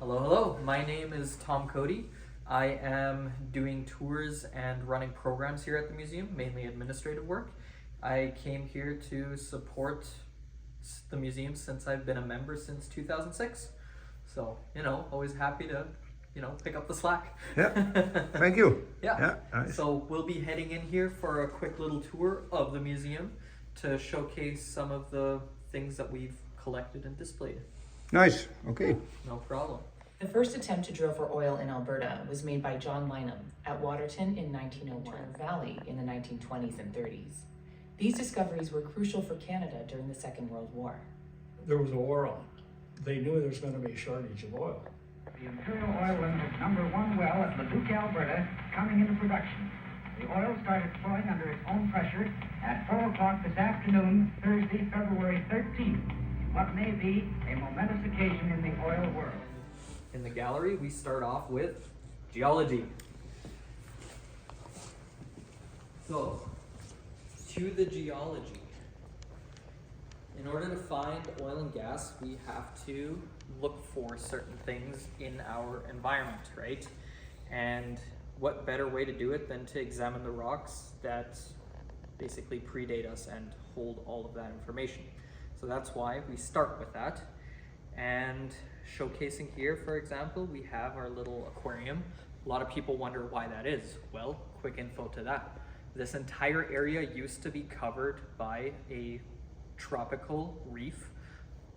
Hello, hello. My name is Tom Cody. I am doing tours and running programs here at the museum, mainly administrative work. I came here to support the museum since I've been a member since 2006. So, always happy to, pick up the slack. Yeah, thank you. Yeah. Nice. So we'll be heading in here for a quick little tour of the museum to showcase some of the things that we've collected and displayed. Nice, okay. No problem. The first attempt to drill for oil in Alberta was made by John Lynham at Waterton in 1901, Turner Valley in the 1920s and 30s. These discoveries were crucial for Canada during the Second World War. There was a war on. They knew there was going to be a shortage of oil. The Imperial Oil Limited's #1 well at Leduc, Alberta, coming into production. The oil started flowing under its own pressure at 4 o'clock this afternoon, Thursday, February 13th. What may be a momentous occasion in the oil world. In the gallery, we start off with geology. So, to the geology. In order to find oil and gas, we have to look for certain things in our environment, right? And what better way to do it than to examine the rocks that basically predate us and hold all of that information. So that's why we start with that. And showcasing here, for example, we have our little aquarium. A lot of people wonder why that is. Well, quick info to that. This entire area used to be covered by a tropical reef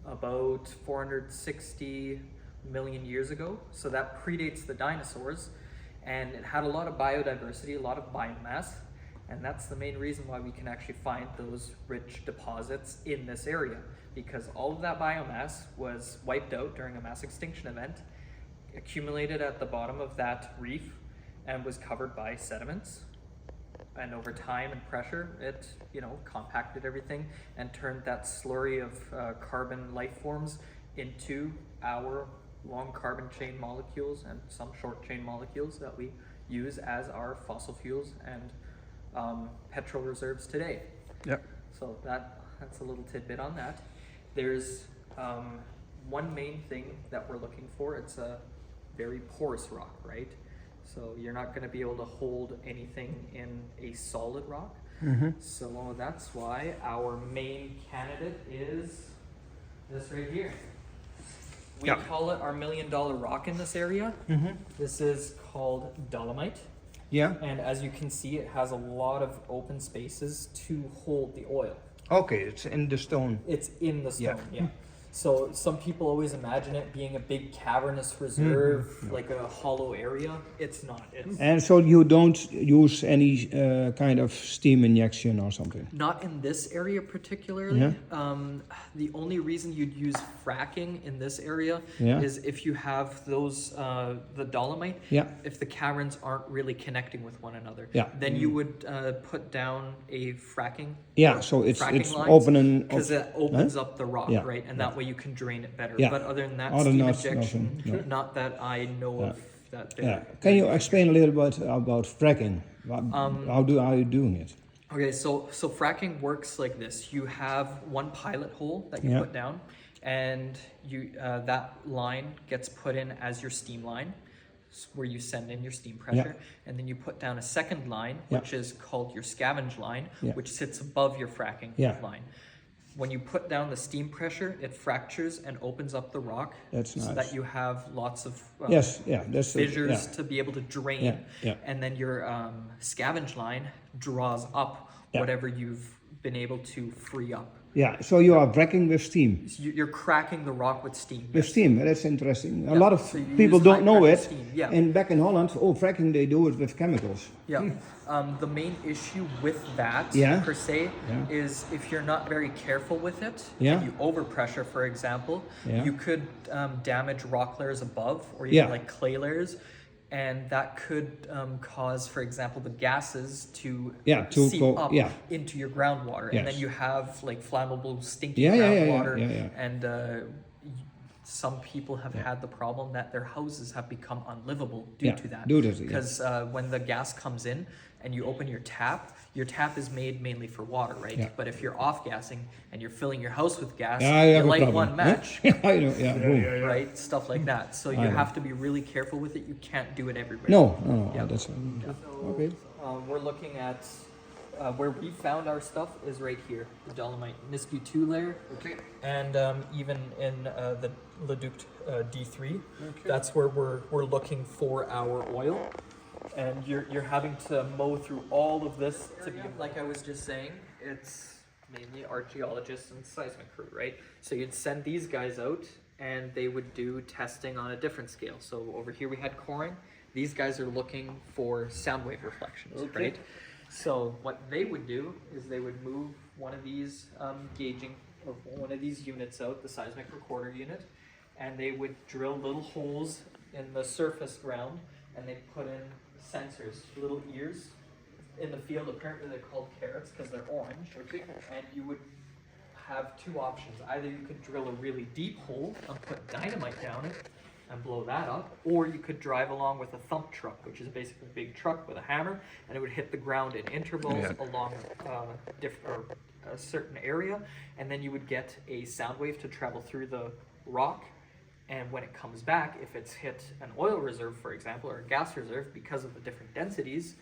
about 460 million years ago. So that predates the dinosaurs, and it had a lot of biodiversity, a lot of biomass, and that's the main reason why we can actually find those rich deposits in this area, because all of that biomass was wiped out during a mass extinction event, accumulated at the bottom of that reef, and was covered by sediments. And over time and pressure, it compacted everything and turned that slurry of carbon life forms into our long carbon chain molecules and some short chain molecules that we use as our fossil fuels and petrol reserves today. Yep. So that's a little tidbit on that. There's one main thing that we're looking for. It's a very porous rock, right? So you're not going to be able to hold anything in a solid rock. Mm-hmm. So that's why our main candidate is this right here. We call it our $1 million rock in this area. Mm-hmm. This is called dolomite. Yeah, And as you can see, it has a lot of open spaces to hold the oil. okay, it's in the stone. It's in the Yeah. stone, yeah. So some people always imagine it being a big cavernous reserve, like a hollow area. It's not. It's And so you don't use any kind of steam injection or something? not in this area particularly. Yeah. The only reason you'd use fracking in this area Yeah. is if you have those, the dolomite, Yeah. if the caverns aren't really connecting with one another. Yeah. Then you would put down a fracking. Yeah, so it's fracking lines, open and because it opens up the rock, Yeah. right? And that way you can drain it better. Yeah. But other than that, Other steam than injection, nothing, no. not that I know of that. yeah. Can you explain a little bit about fracking? How are you doing it? Okay, so fracking works like this. You have one pilot hole that you Yeah. put down, and you that line gets put in as your steam line, where you send in your steam pressure, and then you put down a second line, Yeah. which is called your scavenge line, Yeah. which sits above your fracking Yeah. line. When you put down the steam pressure, it fractures and opens up the rock, That's so nice. that you have lots of Yes, yeah, that's it, fissures yeah. to be able to drain, Yeah, yeah. and then your scavenge line draws up Yeah. whatever you've been able to free up. Yeah, so you are fracking with steam. So you're cracking the rock with steam. With steam, that's interesting. A Yeah, lot of so you people use don't know high it. pressure steam, yeah. And back in Holland, fracking, they do it with chemicals. Yeah. The main issue with that, Yeah. per se, Yeah. is if you're not very careful with it, Yeah. and you overpressure, for example, Yeah. you could damage rock layers above, or even Yeah. like clay layers, and that could cause, for example, the gases to to seep go- up yeah. into your groundwater, and then Yes. you have like flammable, stinky Yeah, yeah, yeah, groundwater, yeah, yeah. and some people have had the problem that their houses have become unlivable due Yeah, to that. due to it, yeah. Because when the gas comes in and you open your tap is made mainly for water, right? Yeah. But if you're off gassing and you're filling your house with gas, Yeah, I you have a light problem. one match, I know, yeah, boom. right? Stuff like that. So you I know. have to be really careful with it. You can't do it everywhere. No, Yeah. that's okay. We're looking at where we found our stuff is right here, the dolomite Nisku 2 layer. Okay. And even in the Leduc D3, that's where we're looking for our oil. And you're having to mow through all of this to be, like I was just saying, it's mainly archaeologists and seismic crew, right? So you'd send these guys out and they would do testing on a different scale. So over here we had coring. These guys are looking for sound wave reflections, right? So what they would do is they would move one of these gauging, or one of these units out, the seismic recorder unit, and they would drill little holes in the surface ground, and they put in sensors, little ears in the field. Apparently they're called carrots because they're orange. And you would have two options. Either you could drill a really deep hole and put dynamite down it and blow that up, or you could drive along with a thump truck, which is basically a big truck with a hammer, and it would hit the ground in intervals along a certain area, and then you would get a sound wave to travel through the rock, and when it comes back, if it's hit an oil reserve, for example, or a gas reserve, because of the different densities,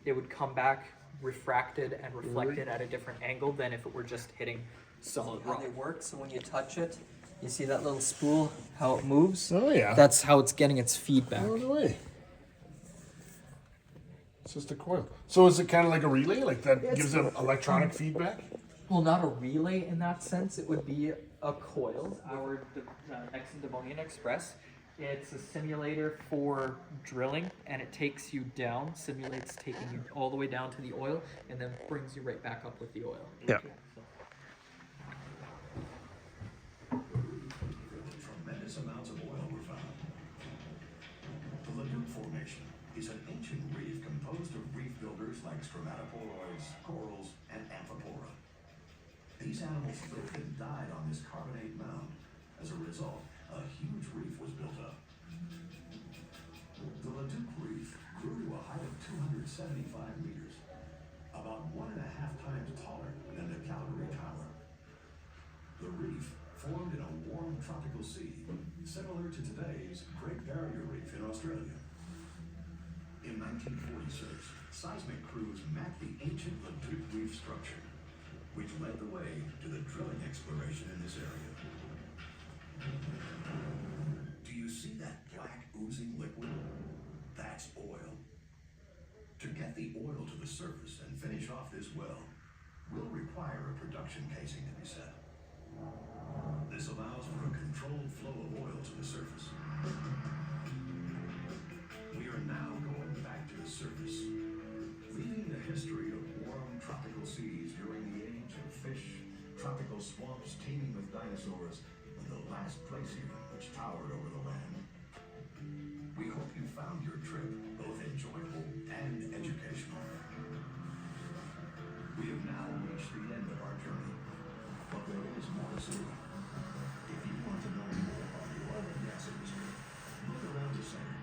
it would come back refracted and reflected at a different angle than if it were just hitting solid rock. How they work, so when you touch it, you see that little spool, how it moves? Oh, yeah. That's how it's getting its feedback. All the way. It's just a coil. So is it kind of like a relay? Like that gives them electronic feedback? Well, not a relay in that sense. It would be a coil. Our Exxon Devonian Express. It's a simulator for drilling, and it takes you down, simulates taking you all the way down to the oil, and then brings you right back up with the oil. Yeah. Tremendous amounts of oil were found. The Leduc Formation is an ancient reef composed of reef builders like stromatoporoids, corals, and amphipora. These animals lived and died on this carbonate mound. As a result, a huge reef was built up. The Leduc Reef grew to a height of 275 meters, about 1.5 times taller than the Calgary Tower. The reef formed in a warm tropical sea, similar to today's Great Barrier Reef in Australia. In 1946, seismic crews mapped the ancient Leduc Reef structure, which led the way to the drilling exploration in this area. Do you see that black oozing liquid? That's oil. To get the oil to the surface and finish off this well, we'll require a production casing to be set. This allows for a controlled flow of oil to the surface. We are now going back to the surface, leaving the history of warm tropical seas during the age of fish, tropical swamps teeming with dinosaurs, and the last glacier which towered over the land. We hope you found your trip both enjoyable and educational. We have now reached the end of our journey, but there is more to see. If you want to know more about the oil and gas industry, look around the center,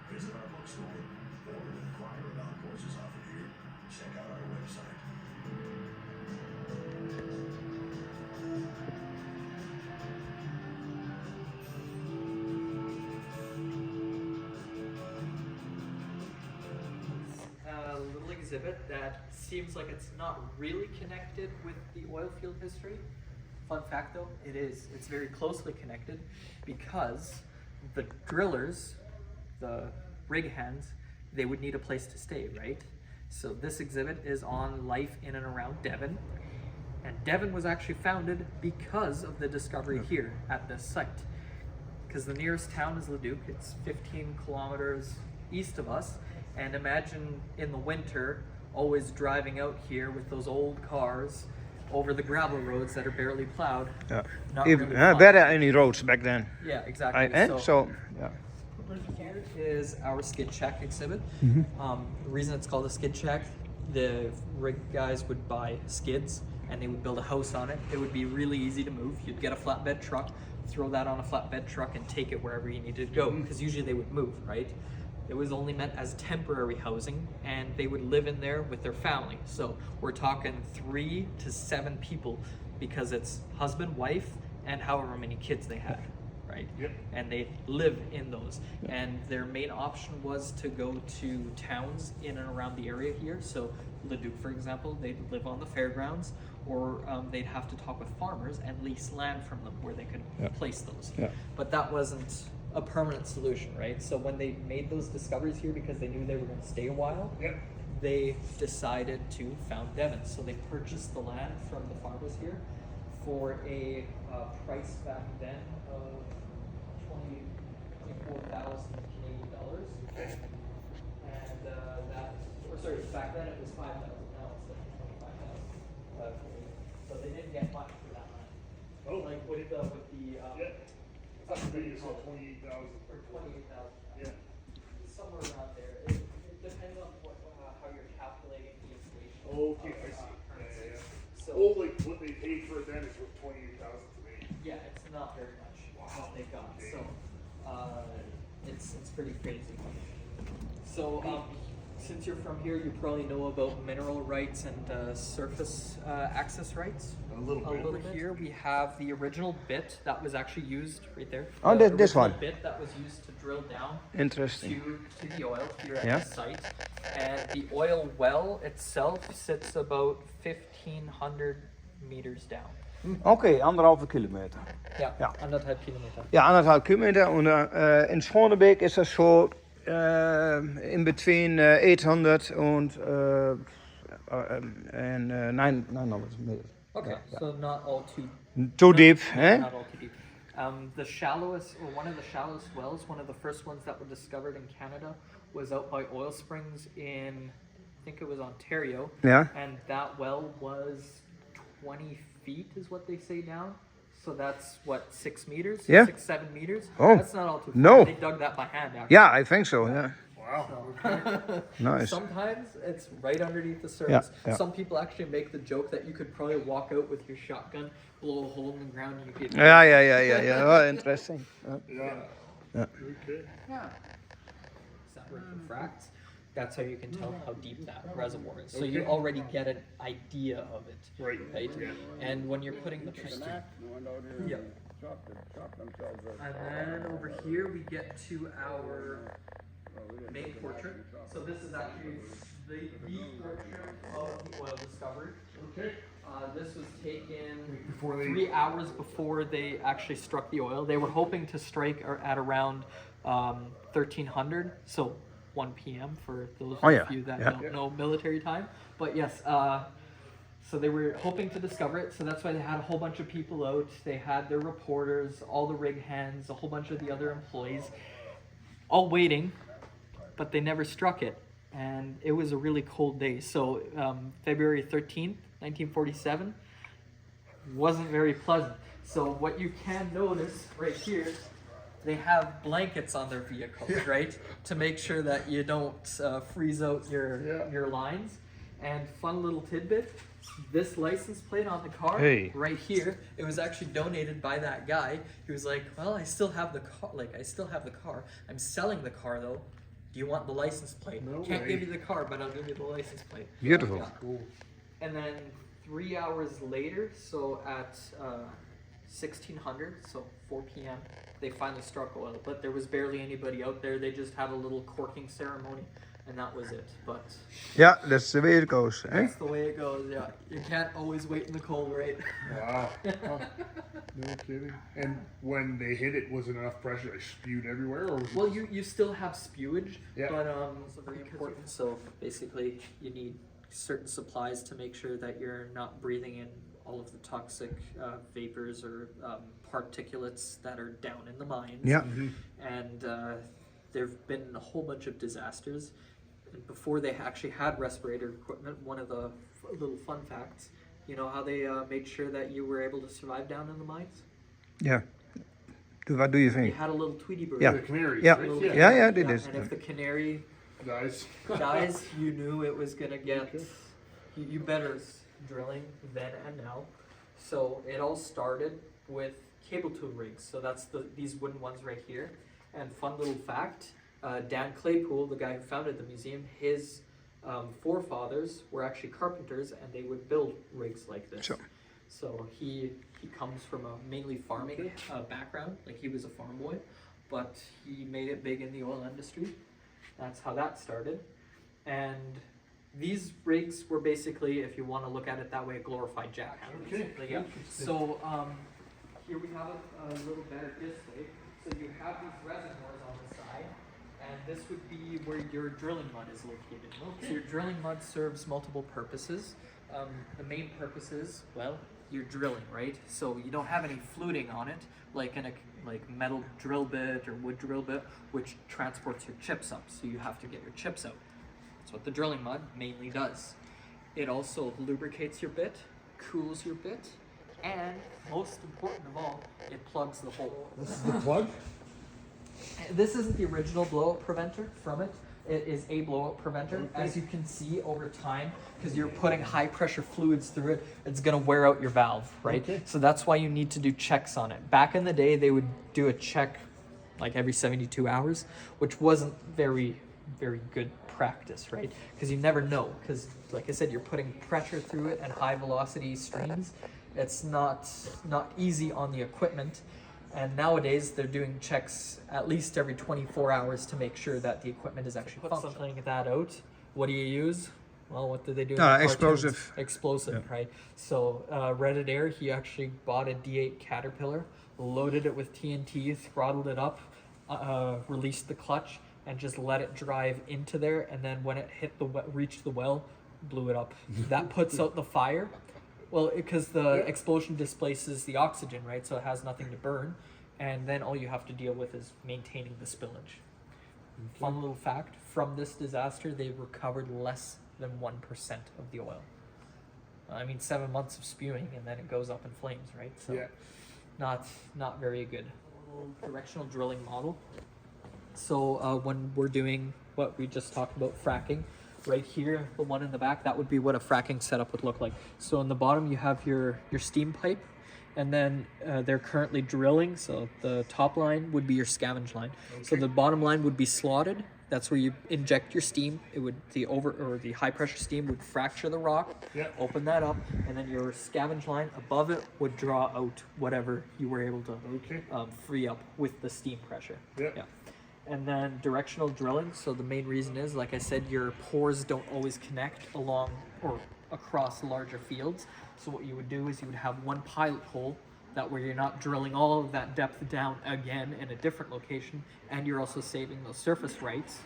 visit our bookstore, or inquire about courses offered here. Check out our website. A little exhibit that seems like it's not really connected with the oil field history. Fun fact though, it is. It's very closely connected because the drillers, the rig hands, they would need a place to stay, right? So this exhibit is on life in and around Devon. And Devon was actually founded because of the discovery here at this site. Because the nearest town is Leduc, it's 15 kilometers east of us. And imagine in the winter, always driving out here with those old cars over the gravel roads that are barely plowed. Yeah. Not If really fun. better any roads back then. Yeah, exactly. Yeah. Here is our skid shack exhibit. The reason it's called a skid shack, the rig guys would buy skids and they would build a house on it. It would be really easy to move. You'd get a flatbed truck, throw that on a flatbed truck and take it wherever you needed to go, because usually they would move, right? It was only meant as temporary housing, and they would live in there with their family. So we're talking 3 to 7 people, because it's husband, wife, and however many kids they had, right? Yep. And they live in those. And their main option was to go to towns in and around the area here. So Leduc, for example, they'd live on the fairgrounds, or they'd have to talk with farmers and lease land from them where they could place those. Yeah. But that wasn't a permanent solution, right? So when they made those discoveries here, because they knew they were going to stay a while, Yep. they decided to found Devon. So they purchased the land from the farmers here for a price back then of 24,000 Canadian dollars. And back then it was 5,000. Now it's like 25,000. So they didn't get much for that land. Oh. Like with the That's big as 28,000. or 28,000. Yeah. Somewhere around there. It depends on how you're calculating the inflation. Okay, of, I see. currency. Yeah. So Like what they paid for it then is worth 28,000 today. yeah, it's not very much what they got. Okay. So it's pretty crazy. So since you're from here, you probably know about mineral rights and surface access rights. A little bit. Over here, we have the original bit that was actually used right there. Oh, The this original one. bit that was used to drill down Interesting. to the oil here at Yeah. the site. And the oil well itself sits about 1,500 meters down. Oké, 1,5 kilometer. Ja, Ja. 1,5 Kilometer. Ja, 1,5 kilometer. Und in Schonebeek is das so in between 800 and 900 meters. Okay, so not all too Too deep, eh? Not all too deep. The shallowest, or one of the shallowest wells, one of the first ones that were discovered in Canada, was out by Oil Springs in, I think it was Ontario. Yeah. And that well was 20 feet, is what they say now. So that's what, 6 meters? Yeah. 6, 7 meters? Oh, That's not all too far. no. They dug that by hand, actually. Yeah, I think so. Yeah. Wow. Nice. Sometimes it's right underneath the surface. Yeah, yeah. Some people actually make the joke that you could probably walk out with your shotgun, blow a hole in the ground, and you could. Yeah. Oh, interesting. Yeah. Yeah. Okay. Separate the fracts. That's how you can tell how deep that reservoir is. So you already get an idea of it. Right. Right. And when you're putting the yeah. And then over here we get to our main portrait. So this is actually the portrait of the oil discovery. Okay. This was taken Before they- 3 hours before they actually struck the oil. They were hoping to strike at around 1300, so 1 p.m. for those Oh, yeah, of you that yeah. don't know military time. But yes, so they were hoping to discover it, so that's why they had a whole bunch of people out. They had their reporters, all the rig hands, a whole bunch of the other employees, all waiting, but they never struck it. And it was a really cold day. So February 13th, 1947, wasn't very pleasant. So what you can notice right here, they have blankets on their vehicles, right? To make sure that you don't freeze out your lines. And fun little tidbit, this license plate on the car, Hey. right here, it was actually donated by that guy. He was like, well, I still have the car. I'm selling the car though. Do you want the license plate? No Can't way. give you the car, but I'll give you the license plate. Beautiful. Yeah. And then 3 hours later, so at 1600, so 4 p.m., they finally struck oil. But there was barely anybody out there. They just had a little corking ceremony, and that was it. But Yeah, that's the way it goes, eh? that's the way it goes. Yeah, you can't always wait in the cold, right? Wow. Huh. No kidding. And when they hit it, was it enough pressure? They spewed everywhere, or was Well, you still have spewage, Yeah. but it's very important. So basically, you need certain supplies to make sure that you're not breathing in all of the toxic vapors or particulates that are down in the mines. Yeah. And there've been a whole bunch of disasters. And before they actually had respirator equipment, one of the little fun facts, you know how they made sure that you were able to survive down in the mines? Yeah. What do you You think? had a little Tweety bird. Yeah. the canaries? Yeah. right? Yeah, they did. And if the canary Guys. dies, you knew it was gonna get. You better drilling then and now. So it all started with cable tow rigs. So that's these wooden ones right here. And fun little fact, Dan Claypool, the guy who founded the museum, his forefathers were actually carpenters, and they would build rigs like this. Sure. So he comes from a mainly farming background, like he was a farm boy, but he made it big in the oil industry. That's how that started. And these rigs were basically, if you want to look at it that way, a glorified jackhammer. Okay. Yeah. So here we have a little better display. So you have these reservoirs on the side, and this would be where your drilling mud is located. So your drilling mud serves multiple purposes. The main purpose is, well, you're drilling, right? So you don't have any fluting on it, like in a metal drill bit or wood drill bit, which transports your chips up. So you have to get your chips out. That's what the drilling mud mainly does. It also lubricates your bit, cools your bit, and most important of all, it plugs the hole. This is the plug? This isn't the original blowout preventer from it. It is a blowout preventer. As you can see over time, because you're putting high pressure fluids through it, it's going to wear out your valve, right? Okay. So that's why you need to do checks on it. Back in the day, they would do a check like every 72 hours, which wasn't very good practice, right? Because you never know, because like I said, you're putting pressure through it and high velocity streams. It's not easy on the equipment. And nowadays they're doing checks at least every 24 hours to make sure that the equipment is actually functioning. Something like that out. What do you use? Well, what do they do? in the cartoons? Explosive. Explosive, right? So Reddit Air, he actually bought a D8 Caterpillar, loaded it with TNT, throttled it up, released the clutch, and just let it drive into there. And then when it hit reached the well, blew it up. That puts out the fire. Well, because the explosion displaces the oxygen, right? So it has nothing to burn. And then all you have to deal with is maintaining the spillage. Fun little fact, from this disaster, they recovered less than 1% of the oil. I mean, 7 months of spewing, and then it goes up in flames, right? So Yeah. not very good. Directional drilling model. So when we're doing what we just talked about, fracking, right here, the one in the back, that would be what a fracking setup would look like. So in the bottom, you have your steam pipe, and then they're currently drilling. So the top line would be your scavenge line. Okay. So the bottom line would be slotted. That's where you inject your steam. It would the high pressure steam would fracture the rock, open that up, and then your scavenge line above it would draw out whatever you were able to free up with the steam pressure. Yeah. And then directional drilling. So the main reason is, like I said, your pores don't always connect along or across larger fields. So what you would do is you would have one pilot hole, that where you're not drilling all of that depth down again in a different location, and you're also saving those surface rights,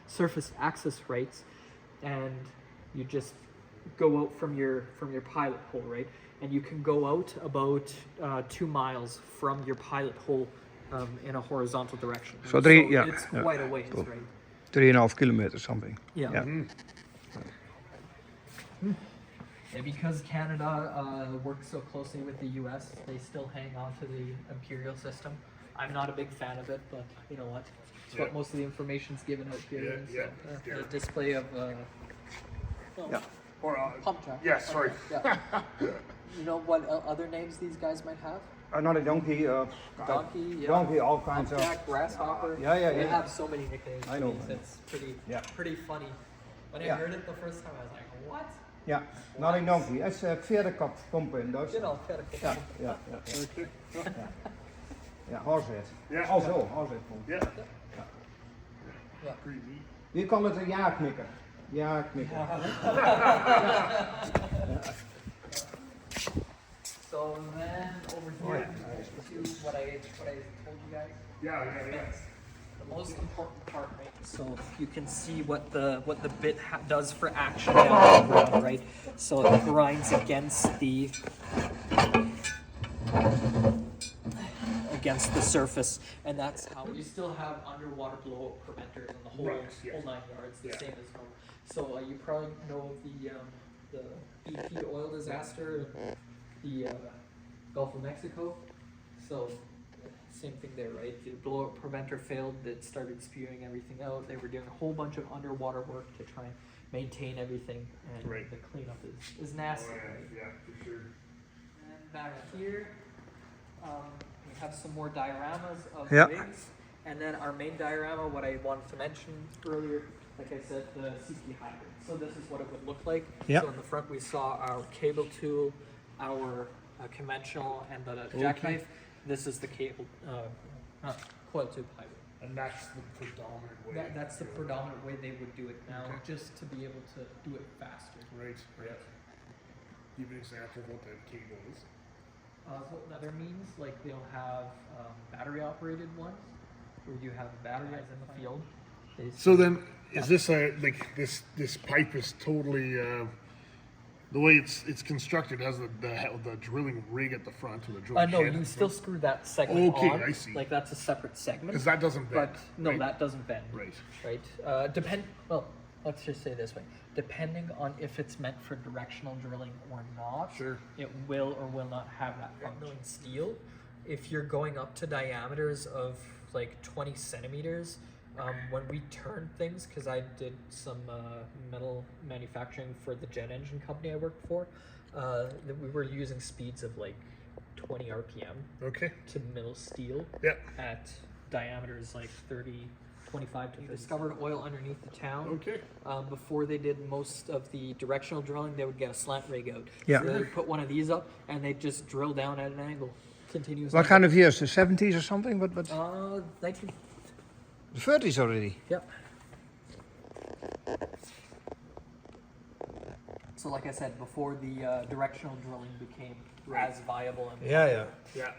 surface access rights, and you just go out from your pilot hole, right? And you can go out about 2 miles from your pilot hole in a horizontal direction. So it's quite a ways, cool. right? 3.5 kilometers something. Yeah. Yeah. And because Canada works so closely with the U.S., they still hang on to the imperial system. I'm not a big fan of it, but you know what? It's what most of the information's given out here. A display of pump track. Yeah, sorry. Yeah. You know what other names these guys might have? Another donkey. Donkey, all kinds of. Jack, grasshopper. They have so many nicknames. I know. It's pretty funny. When I heard it the first time, I was like, what? Ja, not a donkey. Het is pferdenkop in Duitsland. Genau, Pferdekopf. Ja. Ja, horsehead. Yeah. Also, horsehead. Yeah. Yeah. Pretty neat. Je kan het een jaarknikker. Jaarknikker. So then over here to what I told you guys. Yeah. The most important part, right? So you can see what the bit does for action down on the ground, right? So it grinds against the surface, and that's how you still have underwater blowout preventers and the whole 9 yards, the same as home. So you probably know of the BP oil disaster in the Gulf of Mexico. So same thing there, right? The blowout preventer failed, it started spewing everything out. They were doing a whole bunch of underwater work to try and maintain everything, and the cleanup is nasty. Yeah, for sure. And back here, we have some more dioramas of Yeah. rigs. And then our main diorama, what I wanted to mention earlier, like I said, the CP hybrid. So this is what it would look like. Yeah. So in the front we saw our cable tool, our conventional, and the jackknife. This is the cable, coil tube hybrid. And that's the predominant way. That's the predominant way they would do it now, just to be able to do it faster. Right. Yeah. Give an example of what that cable is. So what that means, like they'll have battery operated ones, where you have batteries in the field. So then, is this this pipe is totally the way it's constructed has the drilling rig at the front or the drilling No, shed you at the still front? screw that segment Okay, on. I see. Like that's a separate segment. Because that doesn't bend. But no, right? that doesn't bend. Right. Right. Well, let's just say this way. Depending on if it's meant for directional drilling or not, Sure. it will or will not have that function. Steel, if you're going up to diameters of like 20 centimeters, when we turn things, because I did some metal manufacturing for the jet engine company I worked for, we were using speeds of like 20 RPM Okay. to mill steel Yeah. at diameters like 30, 25 to 30. Discovered oil underneath the town. Okay. Before they did most of the directional drilling, they would get a slant rig out. Yeah. So they'd put one of these up and they'd just drill down at an angle continuously. What kind of years? The 70s or something? But 19... the 30s already. Yep. So like I said, before the directional drilling became as viable and Yeah. Yeah.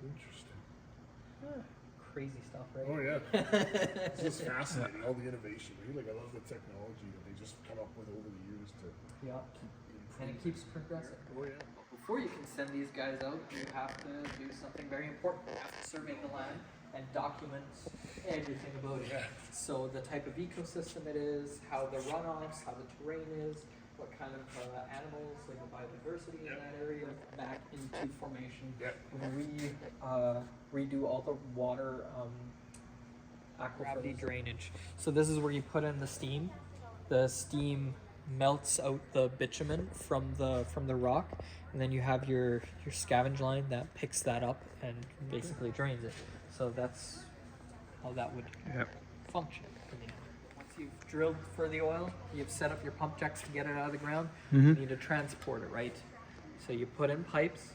Interesting. crazy stuff, right? Oh yeah. It's just fascinating. All the innovation. Like I love the technology that they just come up with over the years to Yeah. improve. And it keeps progressing. Oh yeah. Before you can send these guys out, you have to do something very important. You have to survey the land and document everything about it. Yeah. So the type of ecosystem it is, how the runoffs, how the terrain is, what kind of animals, like the biodiversity in that area, back into formation. Yeah. Redo all the water gravity drainage. So this is where you put in the steam. The steam melts out the bitumen from the rock, and then you have your scavenge line that picks that up and basically drains it. So that's how that would function in the end. Once you've drilled for the oil, you've set up your pump jacks to get it out of the ground. You need to transport it, right? So you put in pipes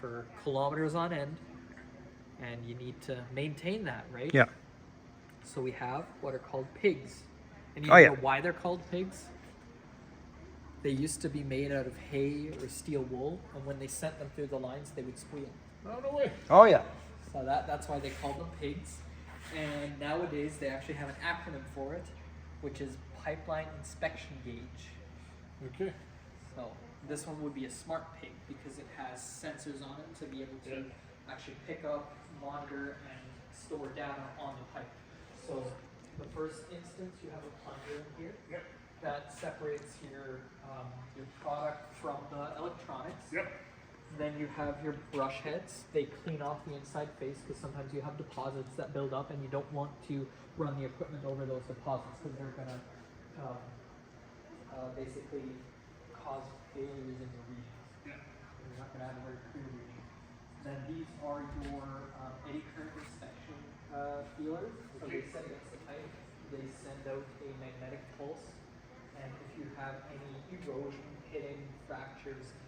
for kilometers on end, and you need to maintain that, right? Yeah. So we have what are called pigs. And you Oh, yeah. know why they're called pigs? They used to be made out of hay or steel wool, and when they sent them through the lines, they would squeal. Oh no way. Oh yeah. So that's why they called them pigs. And nowadays they actually have an acronym for it, which is Pipeline Inspection Gauge. Okay. So this one would be a smart pig because it has sensors on it to be able to actually pick up, monitor, and store data on the pipe. So the first instance, you have a plunger in here. Yep. That separates your product from the electronics. Yep. Then you have your brush heads. They clean off the inside face because sometimes you have deposits that build up and you don't want to run the equipment over those deposits because they're going to basically cause failures in your regions. Yeah. You're not going to have a very clear region. Then these are your eddy current inspection feelers. So they set against the pipe. They send out a magnetic pulse. And if you have any erosion, pitting, fractures,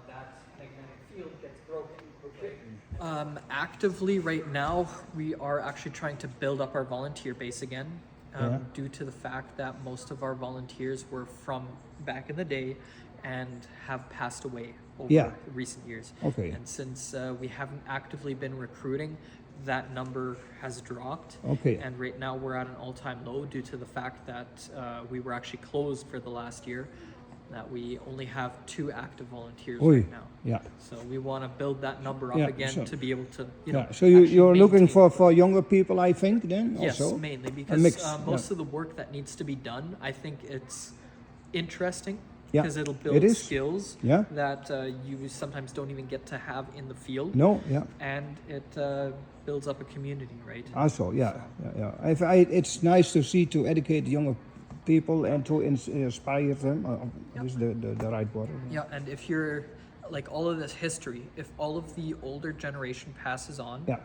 that magnetic field gets broken. Okay. Actively right now, we are actually trying to build up our volunteer base again, due to the fact that most of our volunteers were from back in the day and have passed away over recent years. Okay. And since we haven't actively been recruiting, that number has dropped. Okay. And right now we're at an all-time low due to the fact that we were actually closed for the last year, that we only have 2 active volunteers Oy. right now. Yeah. So we want to build that number up Yeah, again so- to be able to, you know. Yeah. So you're actually looking maintain. for younger people, I think, then Yes, also. mainly A because mix, most of the work that needs to be done, I think it's interesting Yeah, because it'll it build is. skills Yeah. that you sometimes don't even get to have in the field. No. Yeah. And it builds up a community, right? Also, yeah. It's nice to see to educate younger people and to inspire them. This is the right word. Yeah, and if you're like all of this history, if all of the older generation passes on, Yeah.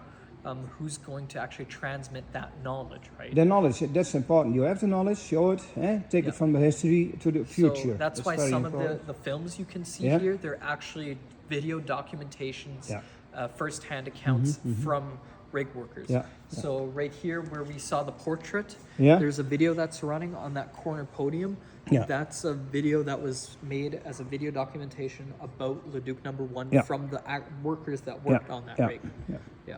who's going to actually transmit that knowledge, right? The knowledge, that's important. You have the knowledge, show it, take Yeah. it from the history to the future. So that's why very some important. of the films you can see Yeah. here, they're actually video documentations, Yeah. First-hand accounts from rig workers. Yeah, So right here where we saw the portrait, Yeah. there's a video that's running on that corner podium. Yeah. That's a video that was made as a video documentation about Leduc number 1 Yeah. from the workers that worked on that yeah, rig. yeah. Yeah.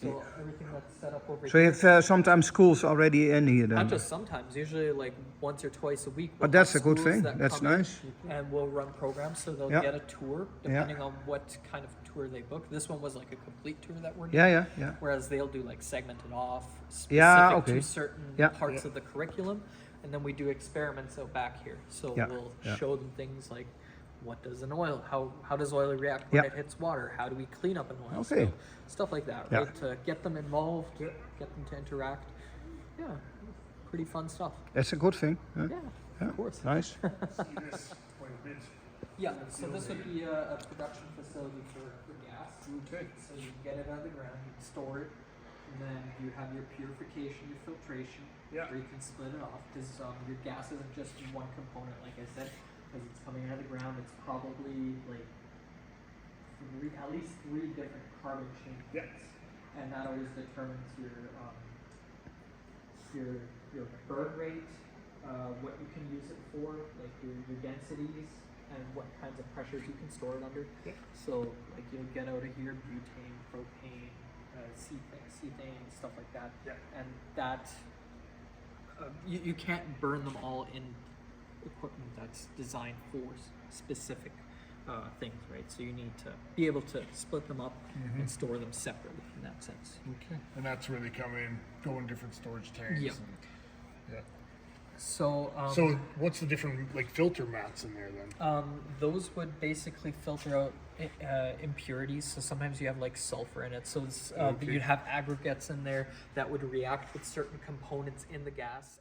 So everything that's set up over So you have sometimes schools already in here then. not just sometimes, usually like once or twice a week. But we'll that's have a good schools thing. that That's come in nice. And we'll run programs so they'll Yeah. get a tour depending on what kind of tour they book. This one was like a complete tour that we're doing. Yeah. Whereas they'll do like segmented off, specific Yeah, okay. to certain Yeah. parts of the curriculum. And then we do experiments out back here. So Yeah. we'll Yeah. show them things like what does an oil, how does oil react when Yeah. it hits water? How do we clean up an oil Okay. spill? Stuff like that, Yeah. right? To get them involved, get them to interact. Yeah, pretty fun stuff. That's a good thing. Huh? Yeah, of course. Nice. See this quite a bit. Yeah, so this would be a production facility for gas. Okay. So you get it out of the ground, you store it, and then you have your purification, your filtration, Yeah. where you can split it off, because your gas isn't just one component, like I said, because it's coming out of the ground, it's probably like at least 3 different carbon chain Yeah. points. And that always determines your burn rate, what you can use it for, like your densities, and what kinds of pressures you can store it under. Yeah. So like you'll get out of here butane, propane, cethane, stuff like that. Yeah. And that you can't burn them all in equipment that's designed for specific things, right? So you need to be able to split them up and store them separately in that sense. Okay. And that's where they come in, go in different storage tanks. Yeah. And, yeah. So So what's the different like filter mats in there then? those would basically filter out impurities. So sometimes you have like sulfur in it. So it's, Okay. you'd have aggregates in there that would react with certain components in the gas.